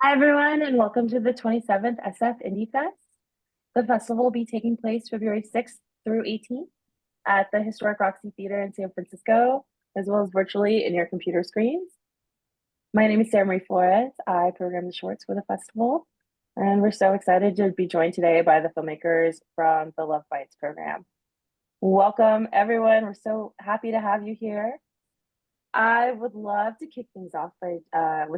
Hi, everyone, and welcome to the 27th SF Indie Fest. The festival will be taking place February 6th through 18th at the Historic Roxy Theater in San Francisco, as well as virtually in your computer screens. My name is Sarah Marie Flores. I program the shorts for the festival, and we're so excited to be joined today by the filmmakers from the Love Bites program. Welcome, everyone. We're so happy to have you here. I would love to kick things off with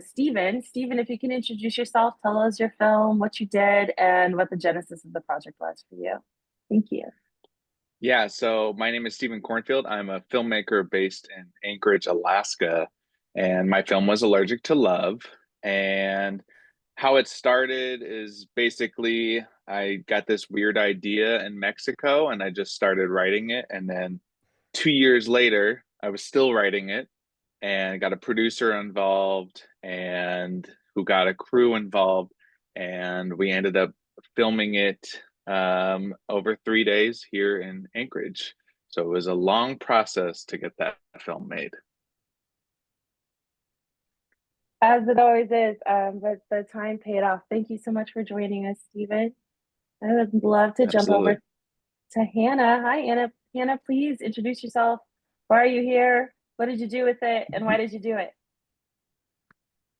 Steven. Steven, if you can introduce yourself, tell us your film, what you did, and what the genesis of the project was for you. Thank you. Yeah, so my name is Steven Cornfield. I'm a filmmaker based in Anchorage, Alaska, and my film was Allergic to Love. And how it started is basically I got this weird idea in Mexico and I just started writing it. And then 2 years later, I was still writing it and got a producer involved and who got a crew involved. And we ended up filming it over 3 days here in Anchorage. So it was a long process to get that film made. As it always is, but the time paid off. Thank you so much for joining us, Steven. I would love to jump Absolutely. over to Hannah. Hi, Anna. Hannah, please introduce yourself. Why are you here? What did you do with it? And why did you do it?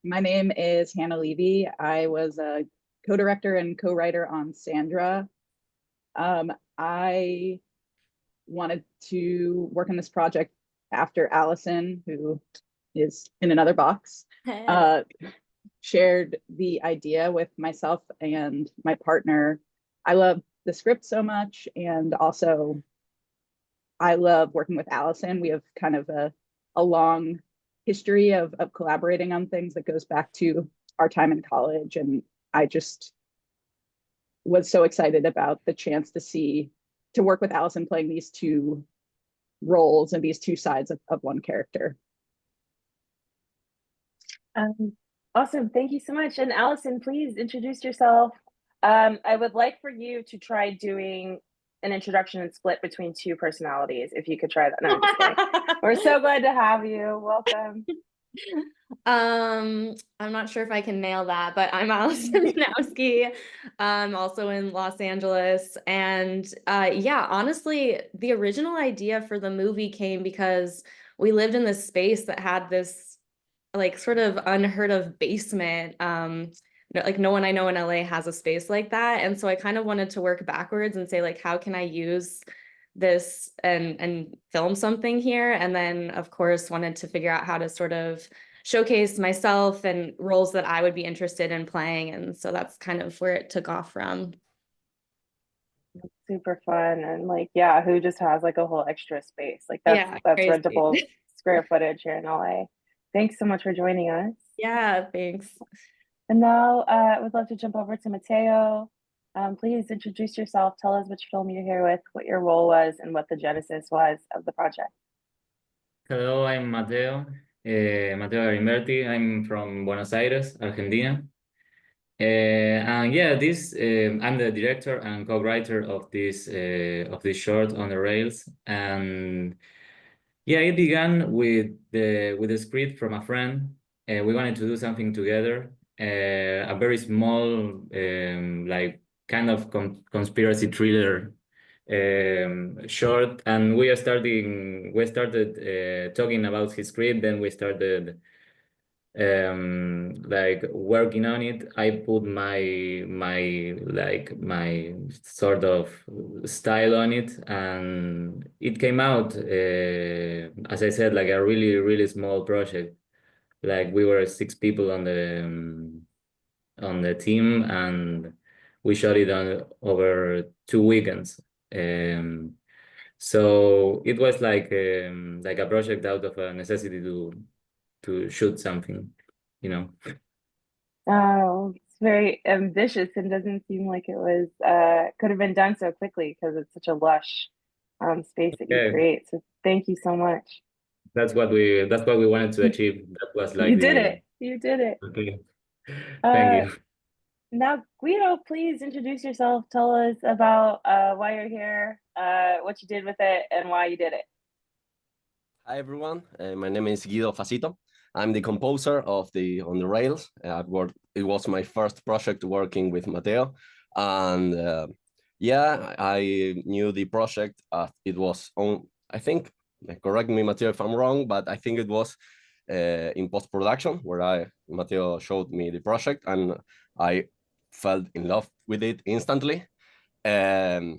My name is Hannah Levy. I was a co-director and co-writer on Sandra. I wanted to work on this project after Allison, who is in another box, shared the idea with myself and my partner. I love the script so much, and also I love working with Allison. We have kind of a long history of collaborating on things that goes back to our time in college. And I just was so excited about the chance to work with Allison playing these two roles and these two sides of one character. Awesome. Thank you so much. And Allison, please introduce yourself. I would like for you to try doing an introduction and split between two personalities. If you could try that. No, I'm just kidding. We're so glad to have you. Welcome. I'm not sure if I can nail that, but I'm Allison Janowski. I'm also in Los Angeles. And yeah, honestly, the original idea for the movie came because we lived in this space that had this like sort of unheard of basement. Like no one I know in LA has a space like that. And so I kind of wanted to work backwards and say, like, how can I use this and film something here? And then of course wanted to figure out how to sort of showcase myself and roles that I would be interested in playing. And so that's kind of where it took off from. Super fun. And like, yeah, who just has like a whole extra space? Like that's crazy. rentable square footage here in LA. Thanks so much for joining us. Yeah, thanks. And now I would love to jump over to Mateo. Please introduce yourself. Tell us which film you're here with, what your role was, and what the genesis was of the project. Hello, I'm Mateo. Mateo Garimberti. I'm from Buenos Aires, Argentina. And yeah, I'm the director and co-writer of this short on the rails. And yeah, it began with the script from a friend. We wanted to do something together. A very small, like kind of conspiracy thriller short, and we started talking about his script. Then we started like working on it. I put my sort of style on it, and it came out as I said, like a really small project. Like we were 6 people on the team, and we shot it on over 2 weekends. So it was like a project out of a necessity to shoot something, you know. Oh, it's very ambitious and doesn't seem like it was could have been done so quickly because it's such a lush space that you create. So thank you so much. That's what we wanted to achieve. That was like you did it. You did it. Okay. Thank you. Now, Guido, please introduce yourself. Tell us about why you're here, what you did with it, and why you did it. Hi, everyone. My name is Guido Facito. I'm the composer of the On the Rails. It was my first project working with Mateo, and yeah, I knew the project. It was on, I think, correct me, Mateo, if I'm wrong, but I think it was in post-production where Mateo showed me the project, and I fell in love with it instantly. And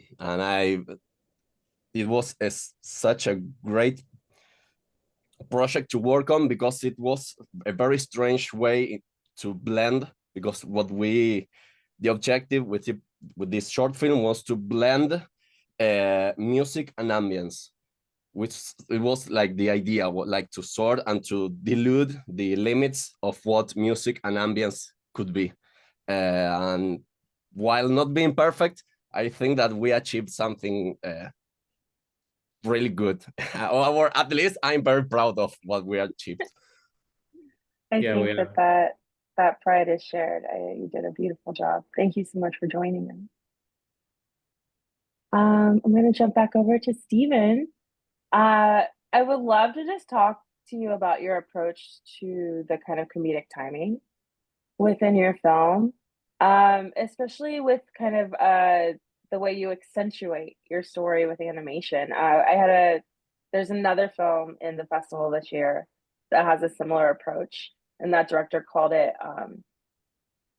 it was such a great project to work on, because it was a very strange way to blend, because the objective with this short film was to blend music and ambience, which it was like the idea, like to sort and to dilute the limits of what music and ambience could be. And while not being perfect, I think that we achieved something really good, or at least I'm very proud of what we achieved. I Yeah, we think are. that pride is shared. You did a beautiful job. Thank you so much for joining us. I'm going to jump back over to Stephen. I would love to just talk to you about your approach to the kind of comedic timing within your film, especially with kind of the way you accentuate your story with animation. There's another film in the festival this year that has a similar approach, and that director called it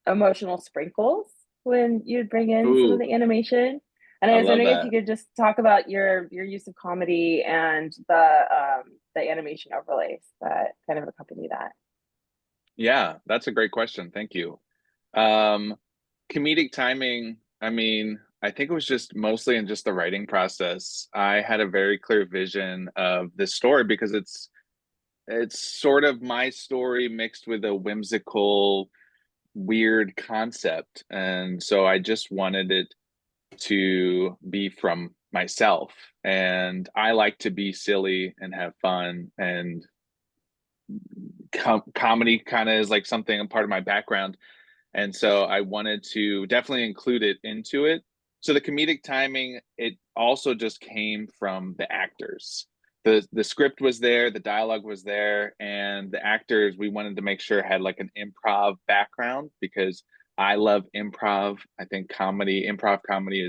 emotional sprinkles when you'd bring in some of the animation. And I was love wondering if that. you could just talk about your use of comedy and the animation overlays that kind of accompany that. Yeah, that's a great question. Thank you. Comedic timing, I mean, I think it was just mostly in just the writing process. I had a very clear vision of this story because it's sort of my story mixed with a whimsical, weird concept. And so I just wanted it to be from myself. And I like to be silly and have fun, and comedy kind of is like something, a part of my background. And so I wanted to definitely include it into it. So the comedic timing, it also just came from the actors. The script was there, the dialogue was there, and the actors, we wanted to make sure had like an improv background, because I love improv. I think improv comedy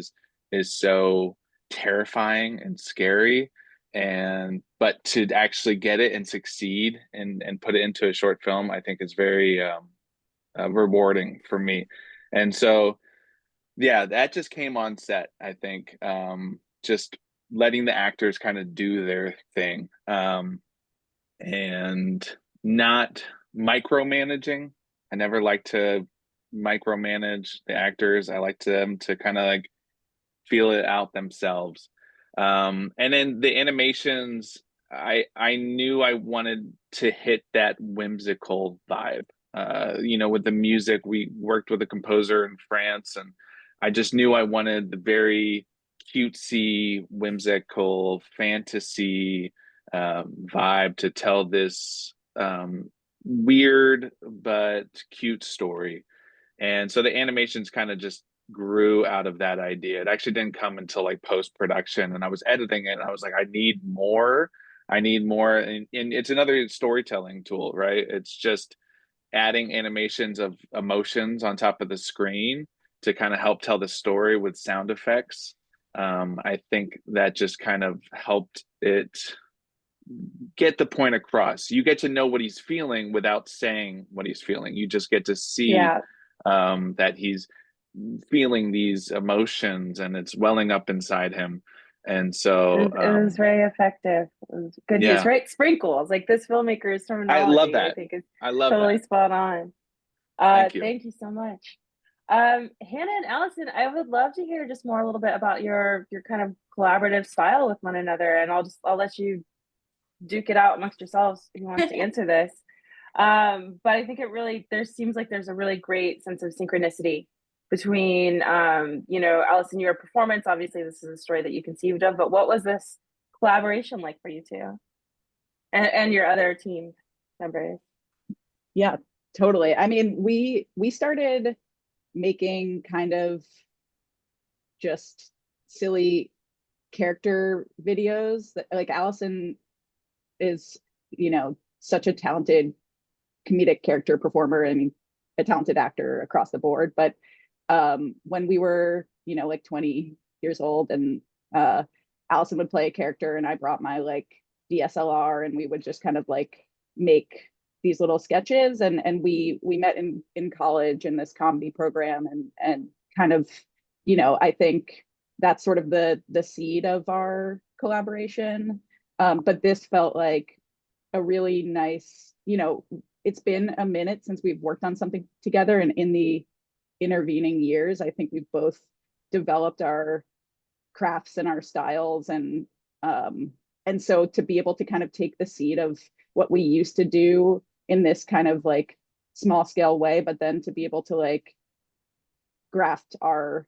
is so terrifying and scary. But to actually get it and succeed and put it into a short film, I think is very rewarding for me. And so, yeah, that just came on set, I think. Just letting the actors kind of do their thing, and not micromanaging. I never like to micromanage the actors. I like them to kind of like feel it out themselves. And then the animations, I knew I wanted to hit that whimsical vibe. With the music, we worked with a composer in France, and I just knew I wanted the very cutesy, whimsical fantasy vibe to tell this weird but cute story. And so the animations kind of just grew out of that idea. It actually didn't come until like post production, and I was editing it, and I was like, I need more. And it's another storytelling tool, right? It's just adding animations of emotions on top of the screen to kind of help tell the story with sound effects. I think that just kind of helped it get the point across. You get to know what he's feeling without saying what he's feeling. You just get to see that he's feeling these emotions and it's welling up inside him. And so it was very effective. It was good use, right? Sprinkles, like this filmmaker's terminology, I love that. I think is I love totally that. spot on. Thank you so much. Hannah and Allison, I would love to hear just more a little bit about your kind of collaborative style with one another, and I'll let you duke it out amongst yourselves who wants to answer this. But I think there seems like there's a really great sense of synchronicity between Allison, your performance. Obviously this is a story that you conceived of, but what was this collaboration like for you two and your other team members? Yeah, totally. I mean, we started making kind of just silly character videos that, like, Allison is, such a talented comedic character performer. I mean, a talented actor across the board. But when we were, you know, like 20 years old, and Allison would play a character, and I brought my like DSLR, and we would just kind of like make these little sketches, and we met in college in this comedy program, and kind of, you know, I think that's sort of the seed of our collaboration. But this felt like a really nice, you know, it's been a minute since we've worked on something together, and in the intervening years, I think we've both developed our crafts and our styles, and so to be able to kind of take the seed of what we used to do in this kind of like small scale way, but then to be able to like graft our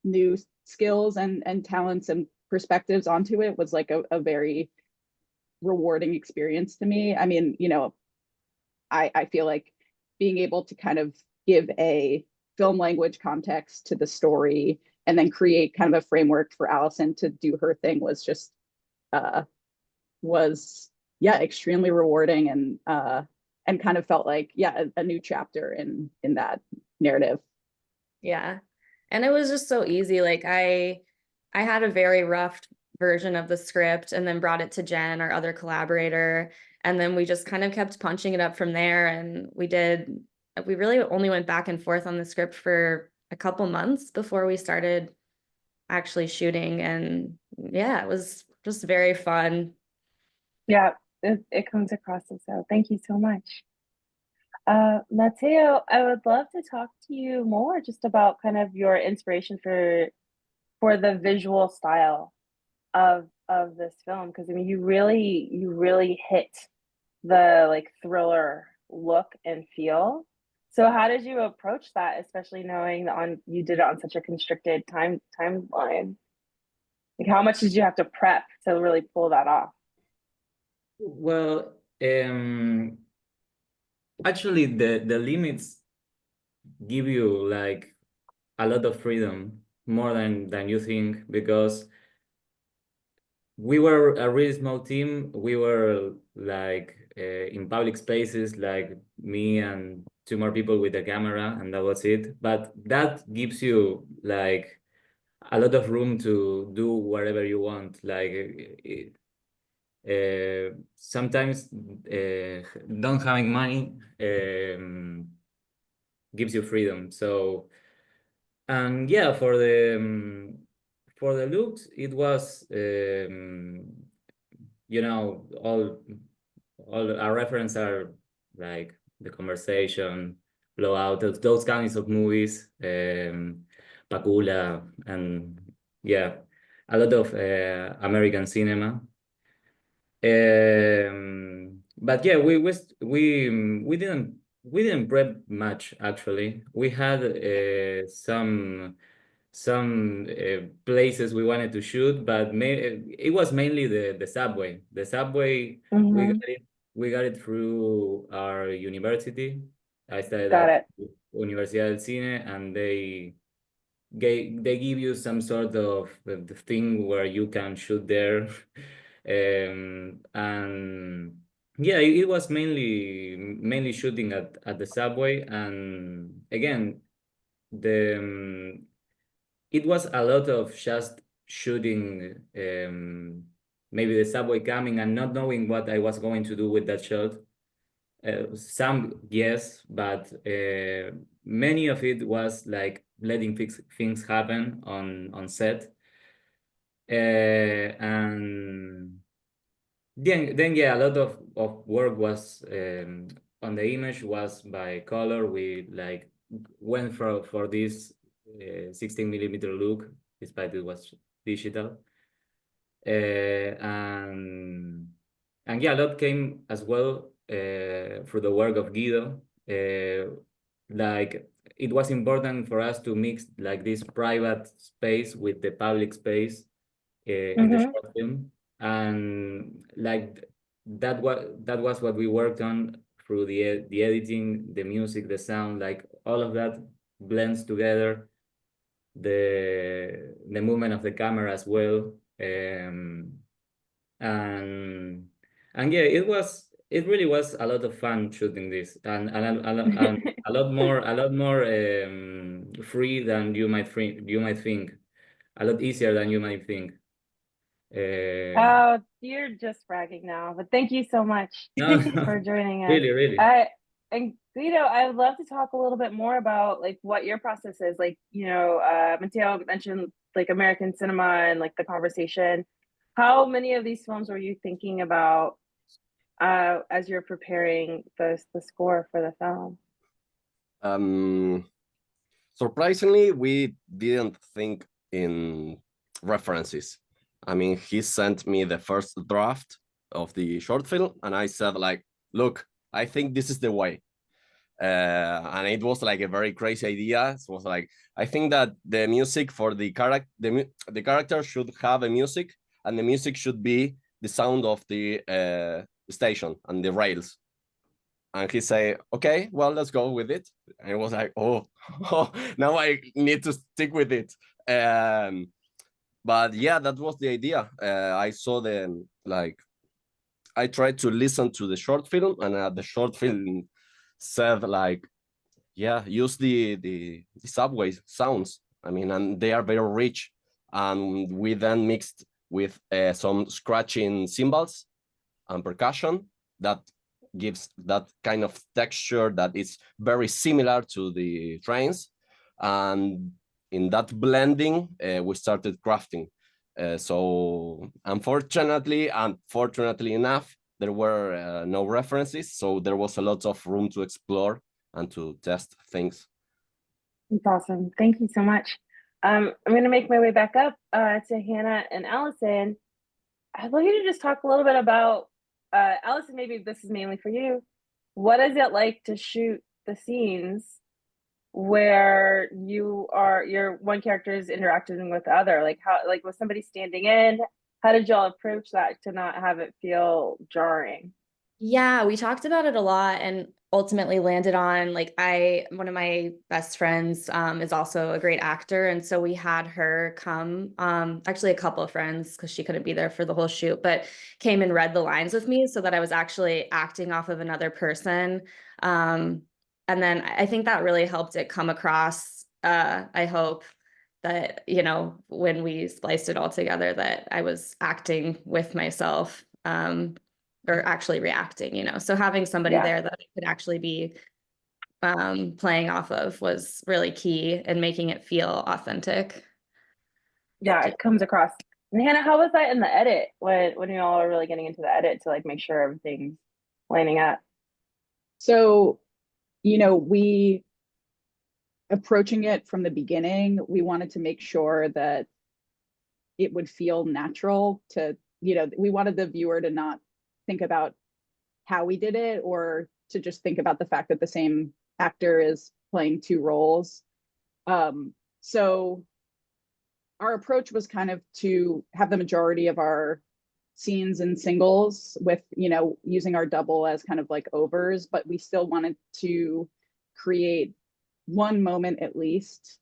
new skills and talents and perspectives onto it was like a very rewarding experience to me. I mean, you know, I feel like being able to kind of give a film language context to the story and then create kind of a framework for Allison to do her thing was just extremely rewarding, and kind of felt like a new chapter in that narrative. Yeah. And it was just so easy. Like I had a very rough version of the script and then brought it to Jen, our other collaborator, and then we just kind of kept punching it up from there. And we really only went back and forth on the script for a couple months before we started actually shooting. And yeah, it was just very fun. Yeah, it comes across as so. Thank you so much. Matteo, I would love to talk to you more just about kind of your inspiration for the visual style of this film, because I mean you really hit the like thriller look and feel. So how did you approach that, especially knowing that you did it on such a constricted timeline? Like how much did you have to prep to really pull that off? Well, actually, the limits give you like a lot of freedom, more than you think, because we were a really small team. We were like in public spaces, like me and two more people with a camera, and that was it. But that gives you like a lot of room to do whatever you want. Like sometimes don't having money gives you freedom. So, and yeah, for the looks, it was you know, all our references are like The Conversation, Blowout, those kinds of movies, Pakula, and yeah, a lot of American cinema. But yeah, we didn't prep much actually. We had some places we wanted to shoot, but it was mainly the subway. The subway, Mhm. we got it through our university. I studied Got at it. Universidad del Cine, and they give you some sort of the thing where you can shoot there. And yeah, it was mainly shooting at the subway, and again, it was a lot of just shooting maybe the subway coming and not knowing what I was going to do with that shot. Some yes, but many of it was like letting things happen on set. And then yeah, a lot of work was on the image was by color. We like went for this 16mm look, despite it was digital. And yeah, a lot came as well through the work of Guido. Like it was important for us to mix like this private space with the public space in the Mhm. short film, and like that was what we worked on through the editing, the music, the sound, like all of that blends together. The movement of the camera as well, and yeah, it was it really was a lot of fun shooting this, and a lot more free than you might think, a lot easier than you might think. Oh, you're just bragging now, but thank you so much No, no, for joining us. really. And Guido, I would love to talk a little bit more about like what your process is. Like, Mateo mentioned like American cinema and like the conversation. How many of these films were you thinking about as you're preparing the score for the film? Surprisingly, we didn't think in references. I mean, he sent me the first draft of the short film, and I said, like, look, I think this is the way. And it was like a very crazy idea. It was like, I think that the music for the character should have a music, and the music should be the sound of the station and the rails. And he said, okay, well, let's go with it. And it was like, oh, now I need to stick with it. But yeah, that was the idea. I saw I tried to listen to the short film, and the short film said like, yeah, use the subway sounds. I mean, and they are very rich. And we then mixed with some scratching cymbals and percussion that gives that kind of texture that is very similar to the trains. And in that blending, we started crafting. So unfortunately and fortunately enough, there were no references. So there was a lot of room to explore and to test things. That's awesome. Thank you so much. I'm going to make my way back up to Hannah and Allison. I'd love you to just talk a little bit about Allison. Maybe this is mainly for you. What is it like to shoot the scenes where your one character is interacting with the other? Like how, like was somebody standing in? How did y'all approach that to not have it feel jarring? Yeah, we talked about it a lot and ultimately landed on like one of my best friends is also a great actor, and so we had her come, actually a couple of friends because she couldn't be there for the whole shoot, but came and read the lines with me so that I was actually acting off of another person. And then I think that really helped it come across. I hope that, when we spliced it all together, that I was acting with myself. Or actually reacting. So having somebody Yeah. there that I could actually be playing off of was really key in making it feel authentic. Yeah, it comes across. And Hannah, how was that in the edit when you all are really getting into the edit to like make sure everything's lining up? So, we approaching it from the beginning, we wanted to make sure that it would feel natural we wanted the viewer to not think about how we did it, or to just think about the fact that the same actor is playing two roles. So our approach was kind of to have the majority of our scenes in singles with, using our double as kind of like overs, but we still wanted to create one moment at least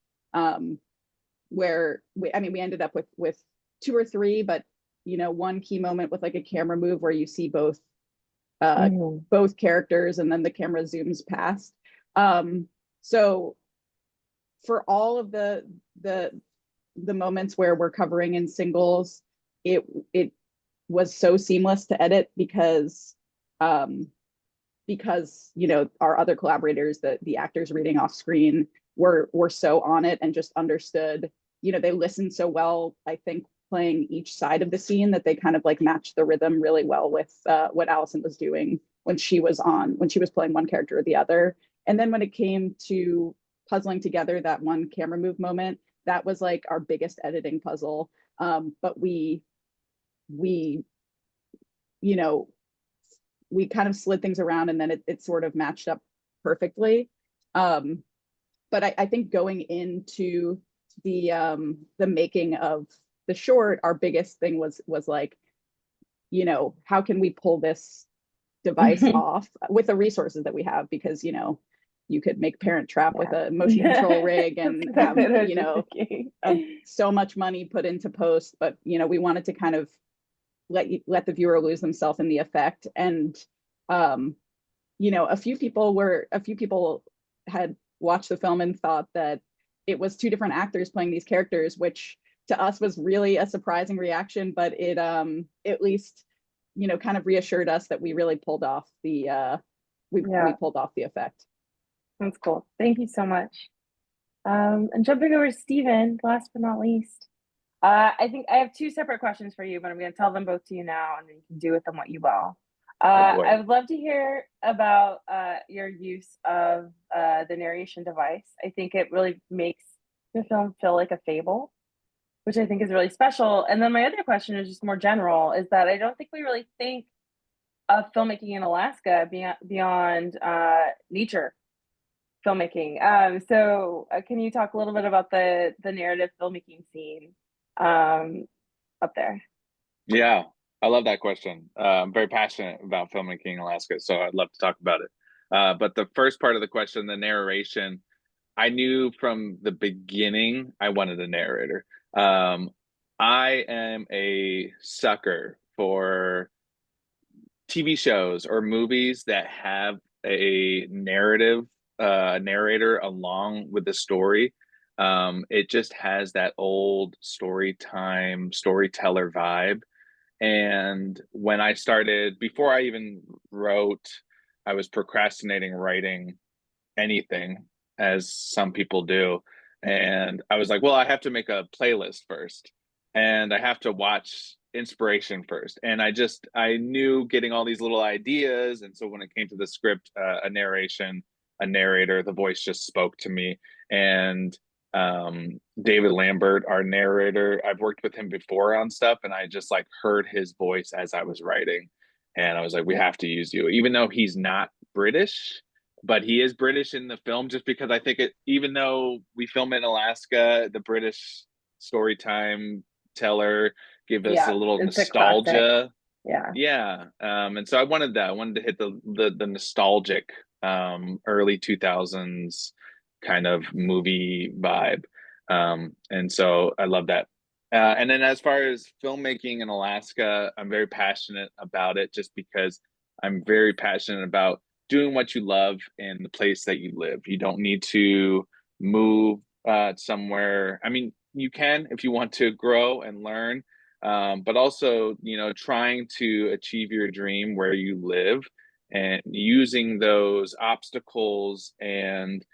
where we ended up with two or three, but one key moment with like a camera move where you see both characters and then the camera zooms past. So for all of the moments where we're covering in singles, it was so seamless to edit because our other collaborators, the actors reading off screen were so on it and just understood, they listened so well, I think, playing each side of the scene, that they kind of like matched the rhythm really well with what Allison was doing when she was playing one character or the other. And then when it came to puzzling together that one camera move moment, that was like our biggest editing puzzle. But we kind of slid things around, and then it sort of matched up perfectly. But I think going into the making of the short, our biggest thing was like, how can we pull this device off with the resources that we have? Because, you could make Parent Trap with a motion control rig and have, so much money put into post, but, we wanted to kind of let the viewer lose themselves in the effect. And You know, a few people had watched the film and thought that it was two different actors playing these characters, which to us was really a surprising reaction, but it at least, you know, kind of reassured us that we really pulled off the we pulled off the effect. That's cool. Thank you so much. And jumping over to Stephen, last but not least. I think I have two separate questions for you, but I'm going to tell them both to you now, and then you can do with them what you will. Oh, boy. I would love to hear about your use of the narration device. I think it really makes the film feel like a fable, which I think is really special. And then my other question is just more general, is that I don't think we really think of filmmaking in Alaska beyond nature filmmaking. So can you talk a little bit about the narrative filmmaking scene up there? Yeah, I love that question. I'm very passionate about filmmaking in Alaska, so I'd love to talk about it. But the first part of the question, the narration, I knew from the beginning I wanted a narrator. I am a sucker for TV shows or movies that have a narrative narrator along with the story. It just has that old storyteller vibe. And when I started, before I even wrote, I was procrastinating writing anything, as some people do. And I was like, well, I have to make a playlist first, and I have to watch inspiration first. And I knew getting all these little ideas. And so when it came to the script, a narrator, the voice just spoke to me. And David Lambert, our narrator, I've worked with him before on stuff, and I just like heard his voice as I was writing. And I was like, we have to use you, even though he's not British, but he is British in the film, just because I think even though we film in Alaska, the British story time teller give us a little nostalgia. Yeah. And so I wanted that. I wanted to hit the nostalgic early 2000s kind of movie vibe. And so I love that. And then as far as filmmaking in Alaska, I'm very passionate about it, just because I'm very passionate about doing what you love in the place that you live. You don't need to move somewhere. I mean, you can if you want to grow and learn, but also, you know, trying to achieve your dream where you live and using those obstacles and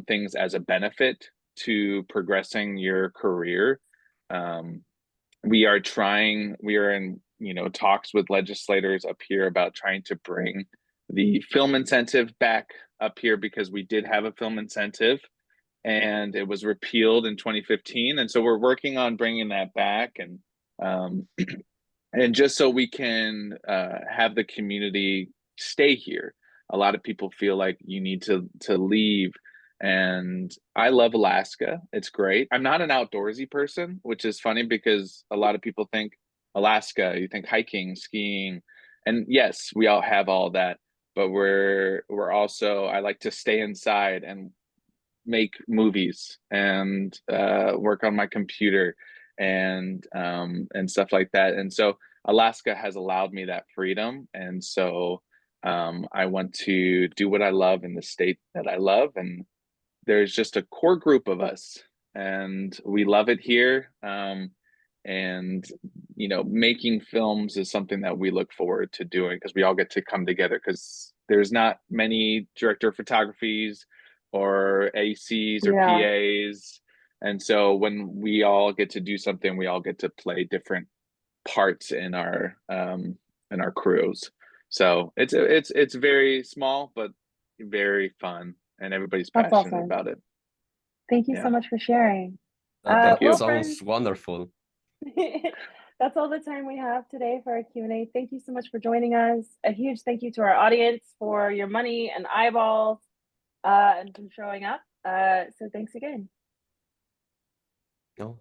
things as a benefit to progressing your career. We are in, you know, talks with legislators up here about trying to bring the film incentive back up here, because we did have a film incentive and it was repealed in 2015. And so we're working on bringing that back, and just so we can have the community stay here. A lot of people feel like you need to leave, and I love Alaska. It's great. I'm not an outdoorsy person, which is funny because a lot of people think Alaska, you think hiking, skiing, and yes, we all have all that, but we're also, I like to stay inside and make movies and work on my computer and stuff like that. And so Alaska has allowed me that freedom, and so I want to do what I love in the state that I love. And there's just a core group of us, and we love it here. And you know, making films is something that we look forward to doing, because we all get to come together, because there's not many director of photographies or ACs or PAs. And so when we all get to do something, we all get to play different parts in our crews. So it's very small but very fun, and everybody's That's passionate awesome. about it. Thank you so much for sharing. Thank you. Well, Sounds friends, wonderful. that's all the time we have today for our Q&A. Thank you so much for joining us. A huge thank you to our audience for your money and eyeballs and from showing up. So thanks again. No,